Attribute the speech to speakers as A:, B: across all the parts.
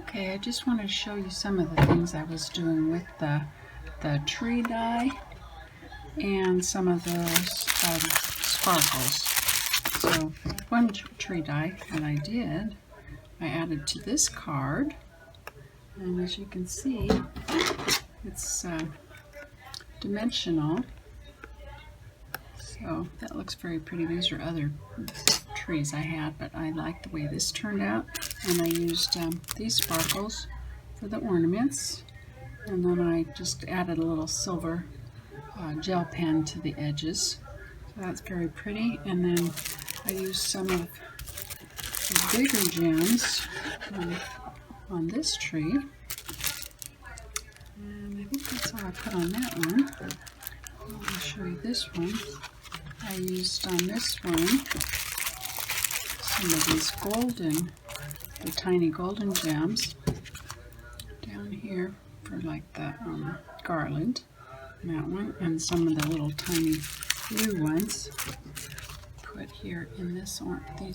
A: Okay, I just wanted to show you some of the things I was doing with the tree die and some of those sparkles. So one tree die that I did, I added to this card, and as you can see, it's dimensional. So that looks very pretty. These are other trees I had, but I like the way this turned out. And I used these sparkles for the ornaments. And then I just added a little silver gel pen to the edges. So that's very pretty. And then I used some of the bigger gems on this tree. And I think that's all I put on that one. I'll show you this one. I used on this one some of these the tiny golden gems down here for like the garland, that one, and some of the little tiny blue ones put here in these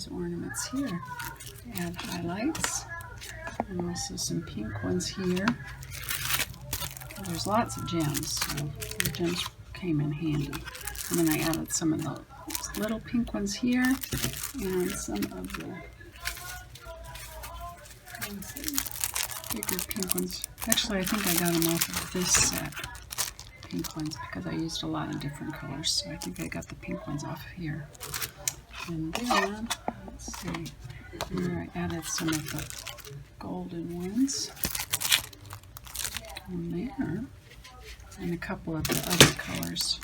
A: ornaments here to add highlights, and also some pink ones here. There's lots of gems, so the gems came in handy. And then I added some of the little pink ones here and some of the bigger pink ones. Actually, I think I got them off of this set, pink ones, because I used a lot of different colors. So I think I got the pink ones off here. And then, let's see, here I added some of the golden ones on there, and a couple of the other colors.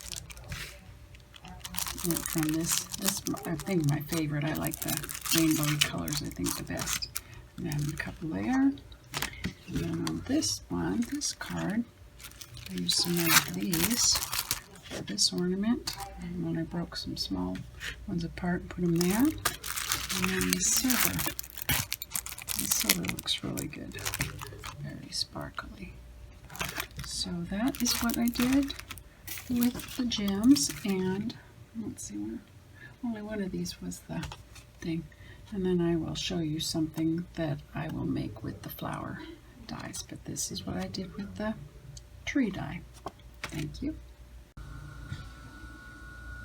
A: From this I think my favorite. I like the rainbowy colors, I think the best. And then a couple there. And then on this one, this card, I used some of these for this ornament. And then I broke some small ones apart and put them there. And then the silver. The silver looks really good. Very sparkly. So that is what I did with the gems, and let's see, only one of these was the thing. And then I will show you something that I will make with the flower dies. But this is what I did with the tree die. Thank you.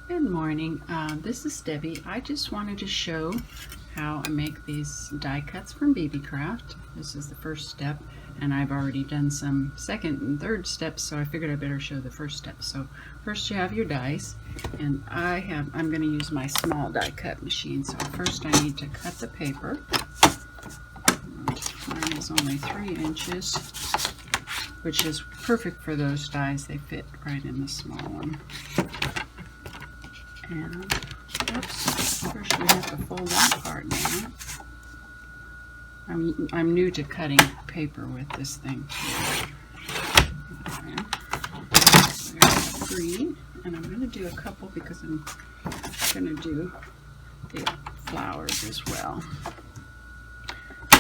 A: Good morning. This is Debbie. I just wanted to show how I make these die cuts from BeeBeeCraft. This is the first step, and I've already done some second and third steps, so I figured I better show the first step. So first you have your dies, and I'm going to use my small die cut machine. So first I need to cut the paper. Mine is only 3 inches, which is perfect for those dies. They fit right in the small one. And oops, first we have to fold that part down. I'm new to cutting paper with this thing. Okay. There's 3, and I'm going to do a couple because I'm going to do the flowers as well.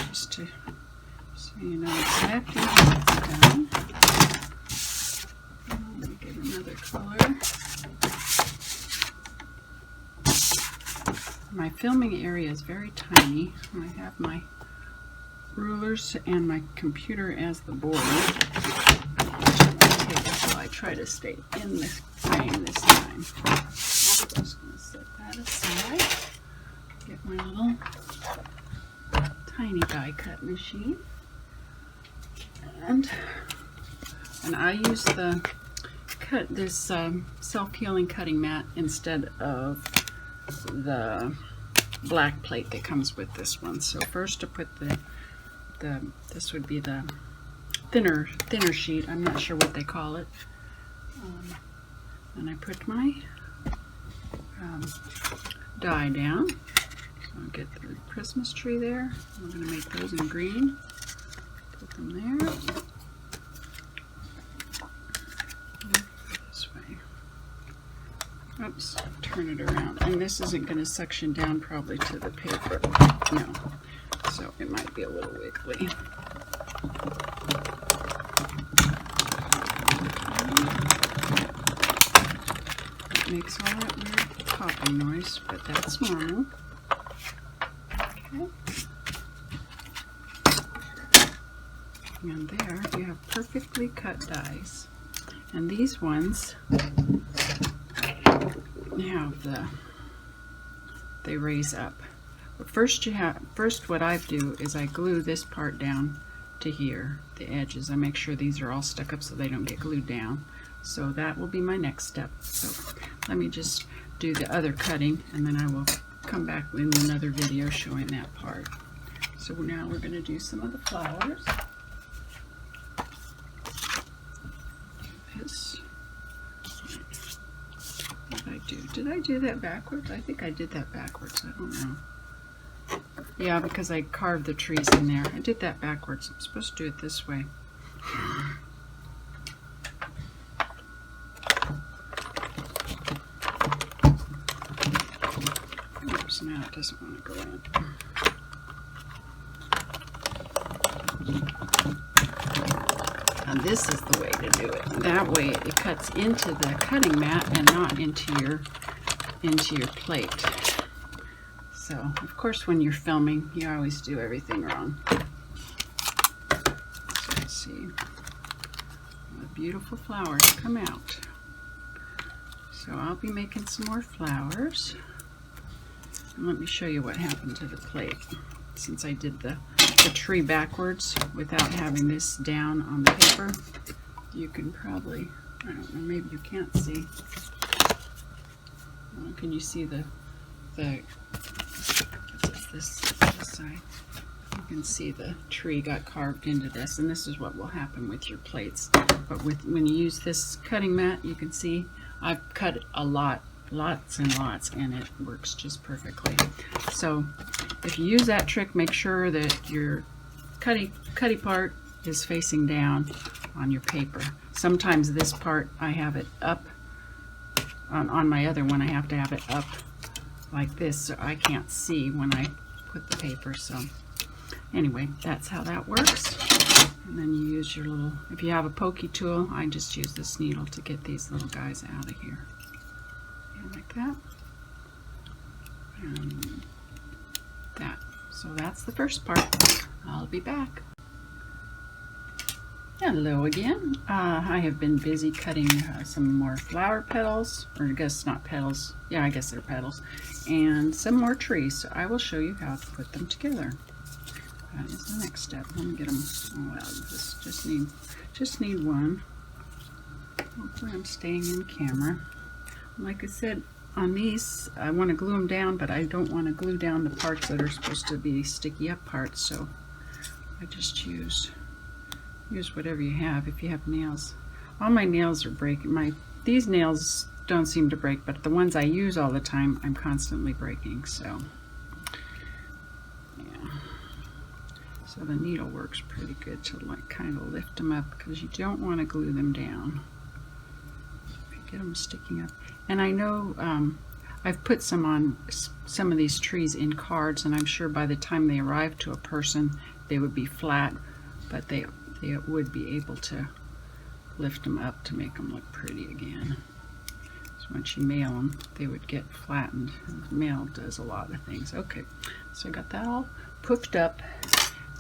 A: Just to so you know exactly what it's done. Let me get another color. My filming area is very tiny. I have my rulers and my computer as the board. So I try to stay in the frame this time. So I'm just going to set that aside. Get my little tiny die cut machine. And I use this self-healing cutting mat instead of the black plate that comes with this one. So first to put this would be the thinner sheet. I'm not sure what they call it. And I put my die down. So I'll get the Christmas tree there. I'm going to make those in green. Put them there. This way. Oops, turn it around. And this isn't going to suction down probably to the paper. No. So it might be a little wiggly. It makes all that weird popping noise, but that's normal. Okay. And there you have perfectly cut dies. And these ones have they raise up. But first what I do is I glue this part down to here, the edges. I make sure these are all stuck up so they don't get glued down. So that will be my next step. So let me just do the other cutting, and then I will come back in another video showing that part. So now we're going to do some of the flowers. This. What did I do? Did I do that backwards? I think I did that backwards. I don't know. Yeah, because I carved the trees in there. I did that backwards. I'm supposed to do it this way. Oops, now it doesn't want to go in. And this is the way to do it. That way it cuts into the cutting mat and not into your plate. So, of course, when you're filming, you always do everything wrong. So let's see. The beautiful flowers come out. So I'll be making some more flowers. And let me show you what happened to the plate. Since I did the tree backwards without having this down on the paper, you can probably, I don't know, maybe you can't see. Well, can you see this side? You can see the tree got carved into this, and this is what will happen with your plates. But when you use this cutting mat, you can see I've cut a lots and lots, and it works just perfectly. So if you use that trick, make sure that your cutty part is facing down on your paper. Sometimes this part I have it up. On my other one I have to have it up like this so I can't see when I put the paper. So anyway, that's how that works. And then you use your little, if you have a pokey tool, I just use this needle to get these little guys out of here. And like that. And that. So that's the first part. I'll be back. Hello again. I have been busy cutting some more flower petals, or I guess not petals. Yeah, I guess they're petals. And some more trees. So I will show you how to put them together. That is the next step. Let me get them. Oh well, this just need one. Hopefully I'm staying in camera. Like I said, on these I want to glue them down, but I don't want to glue down the parts that are supposed to be sticky up parts. So I just use whatever you have. If you have nails, all my nails are breaking. These nails don't seem to break, but the ones I use all the time, I'm constantly breaking. So yeah, so the needle works pretty good to like kind of lift them up, because you don't want to glue them down. Get them sticking up. And I know I've put some on some of these trees in cards, and I'm sure by the time they arrive to a person they would be flat, but they would be able to lift them up to make them look pretty again. So once you mail them, they would get flattened. And the mail does a lot of things. Okay, so I got that all puffed up,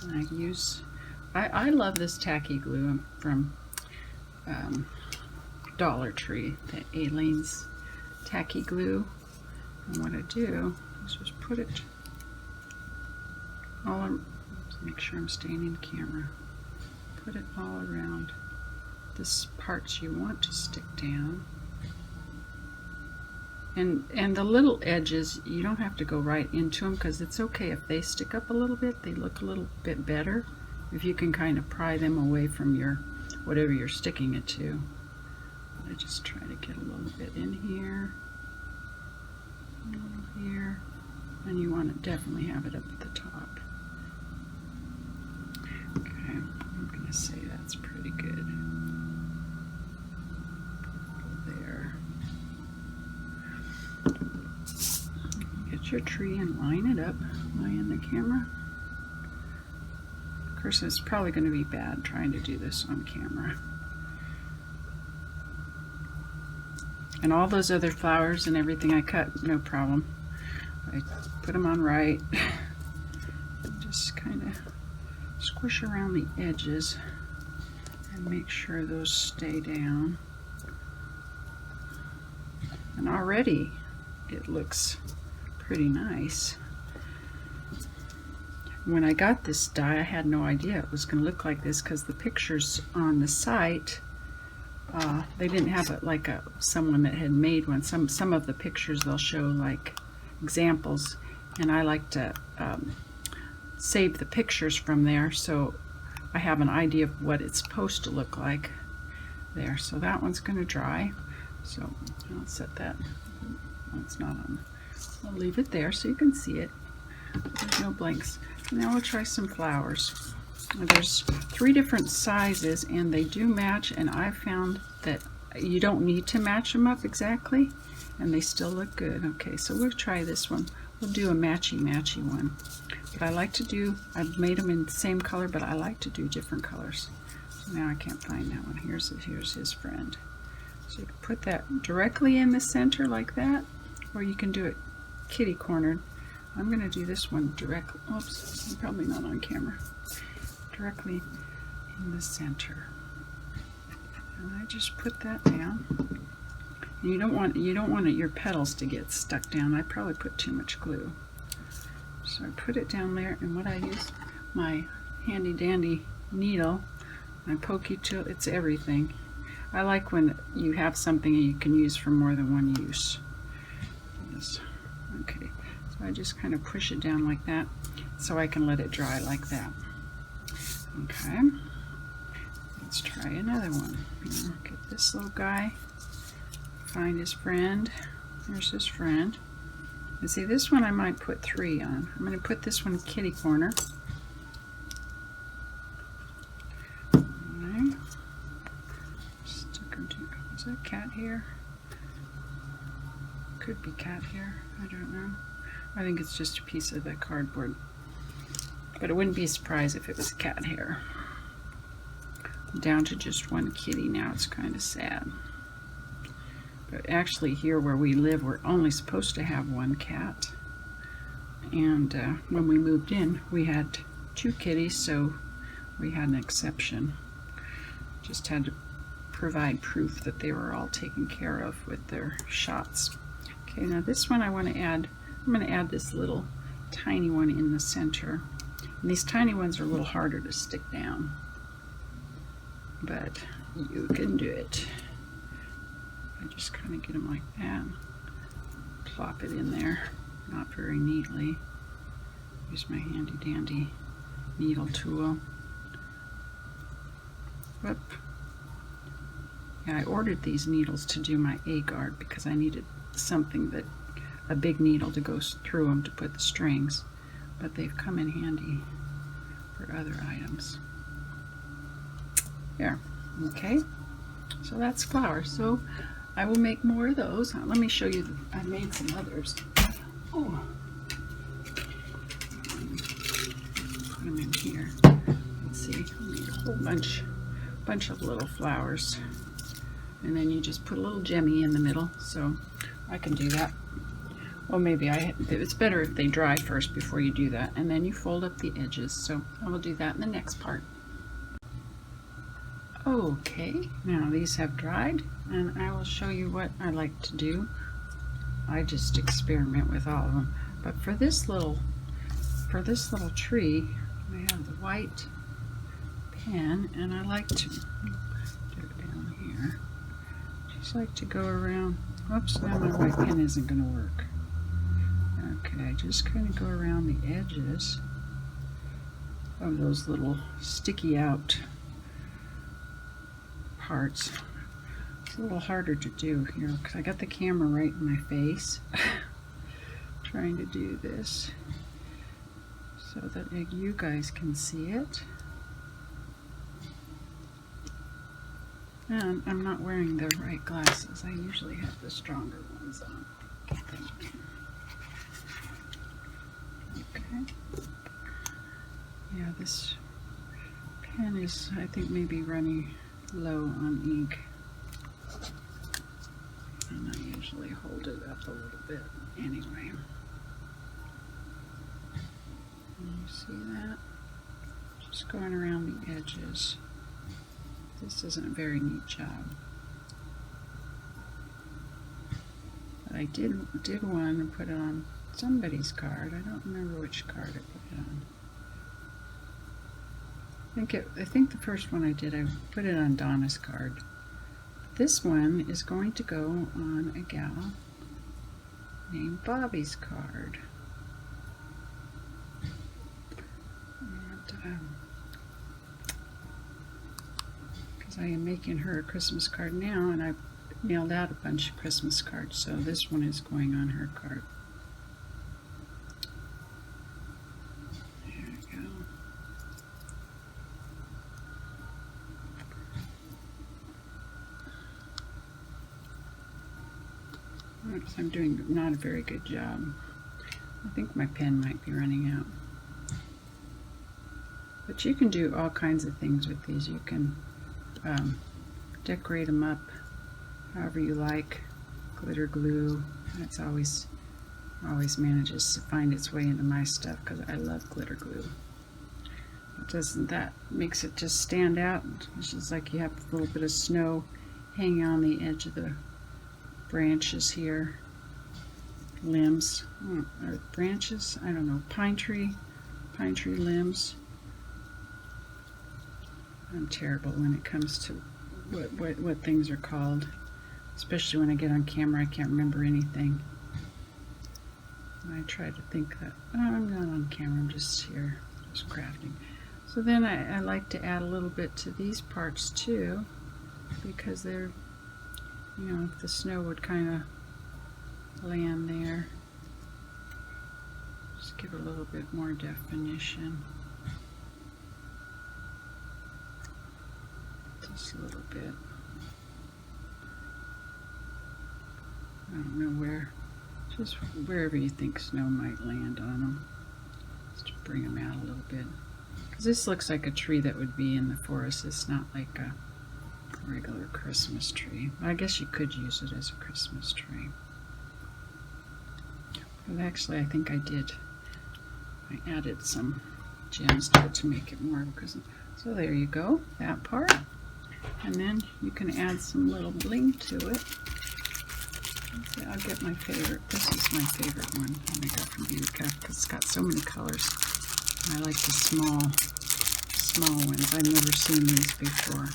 A: and I love this tacky glue from Dollar Tree, the Aleene's tacky glue. And what I do is just put it all, make sure I'm staying in camera. Put it all around this parts you want to stick down. And the little edges, you don't have to go right into them, because it's okay if they stick up a little bit. They look a little bit better if you can kind of pry them away from your whatever you're sticking it to. I just try to get a little bit in here, a little here, and you want to definitely have it up at the top. Okay, I'm going to say that's pretty good. There. Get your tree and line it up. Am I in the camera? Of course, it's probably going to be bad trying to do this on camera. And all those other flowers and everything I cut, no problem. I put them on right. Just kind of push around the edges and make sure those stay down. And already it looks pretty nice. When I got this die, I had no idea it was going to look like this, because the pictures on the site, they didn't have it like someone that had made one. Some of the pictures they'll show like examples, and I like to save the pictures from there, so I have an idea of what it's supposed to look like there. So that one's going to dry. So I'll set that. It's not on. I'll leave it there so you can see it. There's no blanks. Now we'll try some flowers. There's 3 different sizes and they do match, and I found that you don't need to match them up exactly and they still look good. Okay, so we'll try this one. We'll do a matchy one. But I like to do, I've made them in the same color, but I like to do different colors. So now I can't find that one. Here's his friend. So you can put that directly in the center like that, or you can do it kitty cornered. I'm going to do this one directly. Oops, I'm probably not on camera. Directly in the center. And I just put that down. And you don't want your petals to get stuck down. I probably put too much glue. So I put it down there, and what I use, my handy dandy needle, my pokey tool, it's everything. I like when you have something you can use for more than one use. Yes. Okay, so I just kind of push it down like that so I can let it dry like that. Okay, let's try another one. Get this little guy, find his friend. There's his friend. And see, this one I might put 3 on. I'm going to put this one kitty corner. Alright. Stick him to, is that cat hair? Could be cat hair, I don't know. I think it's just a piece of the cardboard. But it wouldn't be a surprise if it was cat hair. Down to just one kitty now. It's kind of sad. But actually here where we live, we're only supposed to have 1 cat. And when we moved in, we had 2 kitties, so we had an exception. Just had to provide proof that they were all taken care of with their shots. Okay, now this one I want to add, I'm going to add this little tiny one in the center. And these tiny ones are a little harder to stick down, but you can do it. I just kind of get them like that, plop it in there, not very neatly. Use my handy dandy needle tool. Whoop. Yeah, I ordered these needles to do my A-guard because I needed something that, a big needle to go through them to put the strings, but they've come in handy for other items. There, okay, so that's flowers. So I will make more of those. Let me show you, I made some others. Oh, put them in here. Let's see, I made a whole bunch of little flowers. And then you just put a little gemmy in the middle, so I can do that. Well, maybe it's better if they dry first before you do that. And then you fold up the edges, so I will do that in the next part. Okay, now these have dried, and I will show you what I like to do. I just experiment with all of them. But for this little tree, I have the white pen, and I like to do it down here. Just like to go around. Oops, now my white pen isn't going to work. Okay, just kind of go around the edges of those little sticky out parts. It's a little harder to do here because I got the camera right in my face trying to do this so that you guys can see it. And I'm not wearing the right glasses. I usually have the stronger ones on. Okay. Yeah, this pen is, I think, maybe running low on ink. And I usually hold it up a little bit anyway. Can you see that? Just Just going around the edges. This isn't a very neat job. But I did one and put it on somebody's card. I don't remember which card I put it on. I think the first one I did, I put it on Donna's card. This one is going to go on a gal named Bobby's card. Because I am making her a Christmas card now, and I've mailed out a bunch of Christmas cards, so this one is going on her card. There we go. Notice I'm doing not a very good job. I think my pen might be running out. But you can do all kinds of things with these. You can decorate them up however you like. Glitter glue, that's always manages to find its way into my stuff because I love glitter glue. That makes it just stand out. It's just like you have a little bit of snow hanging on the edge of the branches here. Limbs, or branches, I don't know, pine tree limbs. I'm terrible when it comes to what things are called, especially when I get on camera. I can't remember anything. I try to think that, oh, I'm not on camera, I'm just here, just crafting. So then I like to add a little bit to these parts too, because they're, you know, if the snow would kind of land there. Just give it a little bit more definition. Just a little bit. I don't know where, just wherever you think snow might land on them. Just to bring them out a little bit. Because this looks like a tree that would be in the forest. It's not like a regular Christmas tree. I guess you could use it as a Christmas tree. But actually, I think I did. I added some gems to it to make it more of a Christmas. So there you go, that part. And then you can add some little bling to it. Okay, I'll get my favorite. This is my favorite one that I got from BeeBeeCraft because it's got so many colors. I like the small ones. I've never seen these before.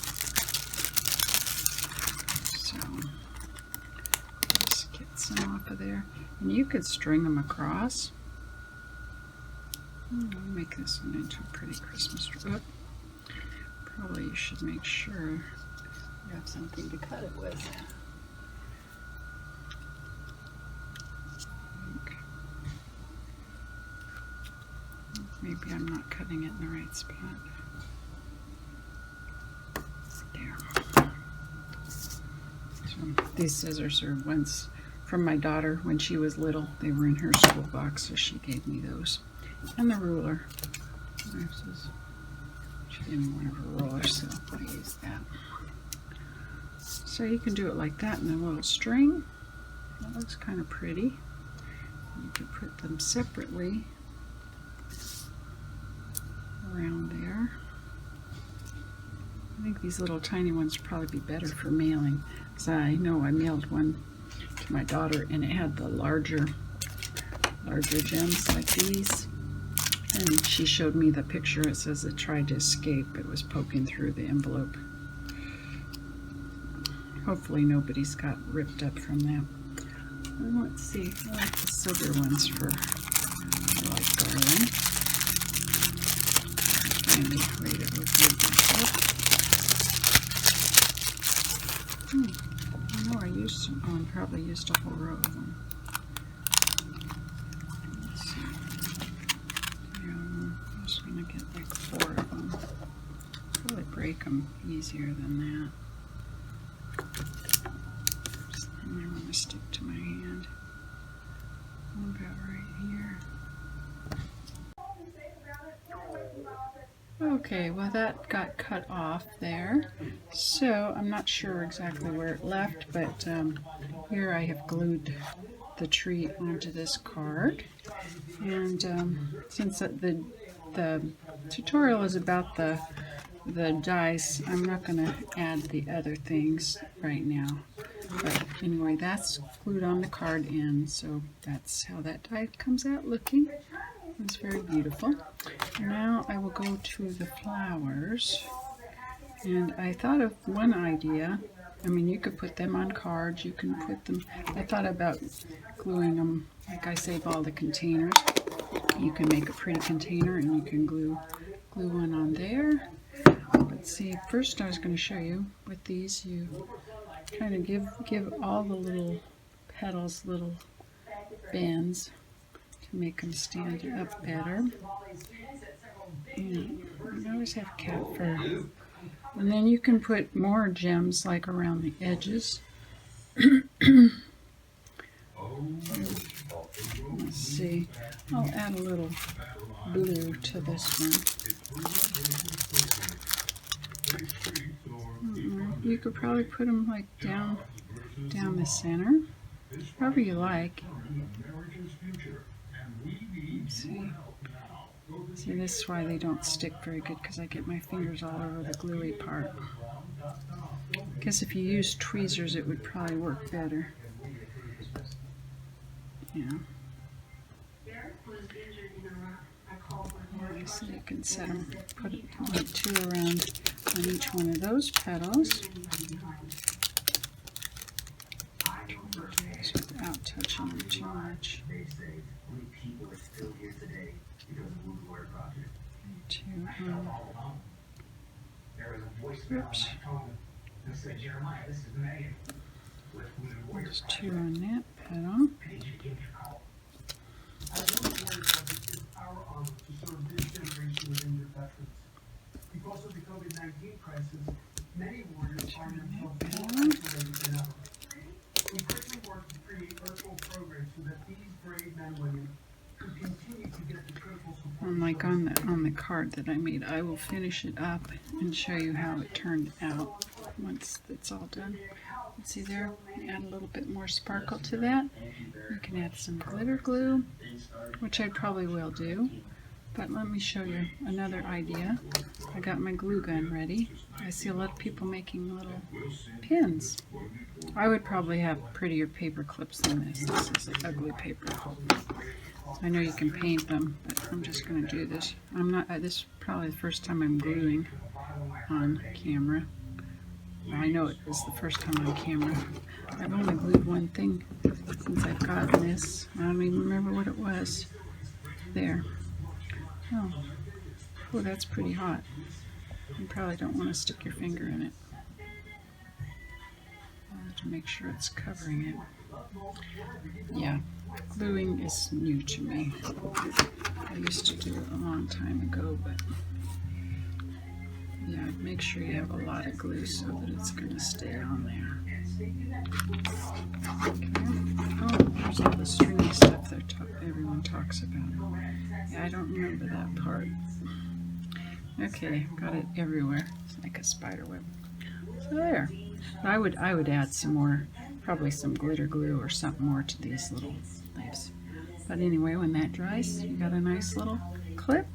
A: So just get some off of there. And you could string them across. I'll make this one into a pretty Christmas tree. Oh, probably you should make sure you have something to cut it with. Maybe I'm not cutting it in the right spot. There. So these scissors are ones from my daughter when she was little. They were in her school box, so she gave me those. And the ruler. She gave me one of her rulers, so I used that. So you can do it like that in a little string. That looks kind of pretty. You can put them separately around there. I think these little tiny ones would probably be better for mailing, because I know I mailed one to my daughter and it had the larger gems like these, and she showed me the picture. It says it tried to escape. It was poking through the envelope. Hopefully nobody's got ripped up from that. And let's see, I like the silver ones for like garland. And wait, it was I know I used some. Oh, I probably used a whole row of them. Let's see. Yeah, I'm just gonna get like 4 of them. Probably break them easier than that. Just then I want to stick to my hand. About right here. Okay, well that got cut off there, so I'm not sure exactly where it left, but here I have glued the tree onto this card, and since the the tutorial is about the dies. I'm not going to add the other things right now. But anyway, that's glued on the card end, so that's how that die comes out looking. It's very beautiful. Now I will go to the flowers, and I thought of one idea. I mean, you could put them on cards, you can put them, I thought about gluing them, like I save all the containers. You can make a pretty container and you can glue one on there. Let's see, first I was going to show you with these, you kind of give all the little petals little bends to make them stand up better. And I always have cat fur. And then you can put more gems like around the edges. Let's see, I'll add a little blue to this one. You could probably put them like down the center, however you like. Let's see. See, this is why they don't stick very good, because I get my fingers all over the gluey part. I guess if you use tweezers it would probably work better. Yeah. So you can set them, put like 2 around on each one of those petals. Without touching them too much. 2, oops. There's 2 on that petal.
B: Because of the COVID-19 crisis, many warriors find themselves more isolated than ever. We quickly worked to create virtual programs so that these brave men and women could continue to get the critical support.
A: Like on the card that I made, I will finish it up and show you how it turned out once it's all done. See there, add a little bit more sparkle to that. You can add some glitter glue, which I probably will do. But let me show you another idea. I got my glue gun ready. I see a lot of people making little pins. I would probably have prettier paper clips than this. This is an ugly paper. I know you can paint them, but I'm just going to do this. This is probably the first time I'm gluing on camera. Well, I know it was the first time on camera. I've only glued one thing since I've gotten this. I don't even remember what it was. There. Oh, that's pretty hot. You probably don't want to stick your finger in it. I have to make sure it's covering it. Yeah, gluing is new to me. I used to do it a long time ago, but yeah, make sure you have a lot of glue so that it's going to stay on there. Okay. Oh, there's all the stringy stuff that everyone talks about. Yeah, I don't remember that part. Okay, got it everywhere. It's like a spider web. So there. I would add some more, probably some glitter glue or something more to these little leaves. But anyway, when that dries, you got a nice little clip.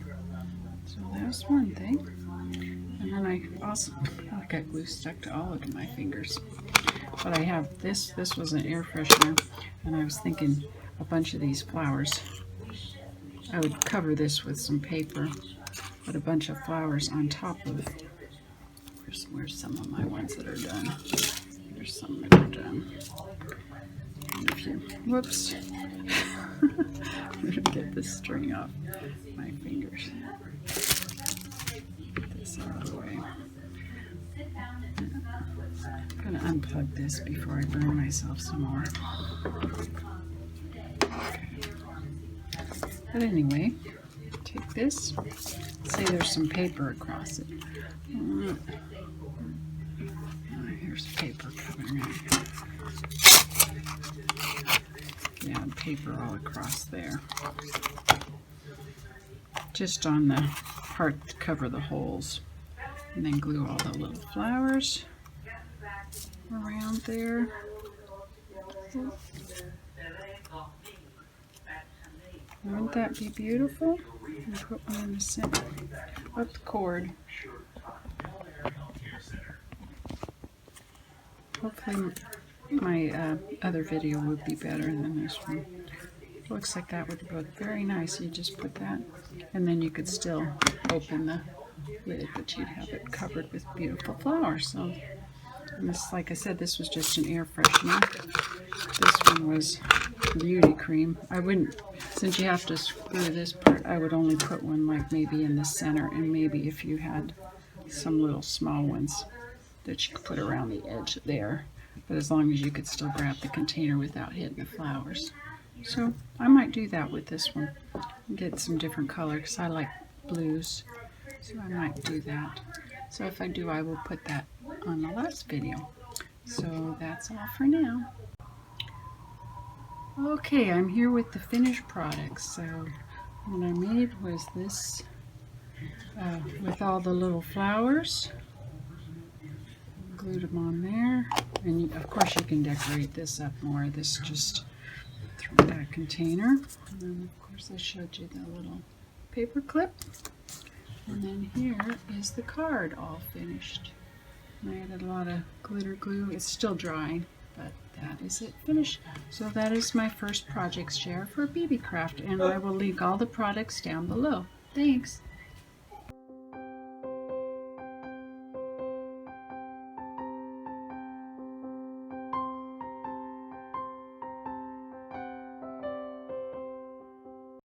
A: So there's one thing. And then I got glue stuck to all of my fingers. But I have this was an air freshener, and I was thinking a bunch of these flowers. I would cover this with some paper, put a bunch of flowers on top of it. Where's some of my ones that are done? There's some that are done. Whoops. I'm going to get this string off my fingers. Get this out of the way. I'm going to unplug this before I burn myself some more. Okay. But anyway, take this. Say there's some paper across it. Here's paper covering it. Yeah, paper all across there. Just on the part to cover the holes. And then glue all the little flowers around there. Wouldn't that be beautiful? And put one in the center of the cord. Hopefully my other video would be better than this one. Looks like that would look very nice. You just put that, and then you could still open the lid, but you'd have it covered with beautiful flowers. So, and this, like I said, this was just an air freshener. This one was beauty cream. I wouldn't, since you have to screw this part, I would only put one like maybe in the center, and maybe if you had some little small ones that you could put around the edge there. But as long as you could still grab the container without hitting the flowers. So I might do that with this one. Get some different colors because I like blues. So I might do that. So if I do, I will put that on the last video. So that's all for now. Okay, I'm here with the finished products. So what I made was this with all the little flowers. Glued them on there. And you, of course you can decorate this up more. This just through that container. And then of course I showed you the little paper clip. And then here is the card all finished. And I added a lot of glitter glue. It's still drying, but that is it finished. So that is my first project share for BeeBeeCraft, and I will link all the products down below. Thanks.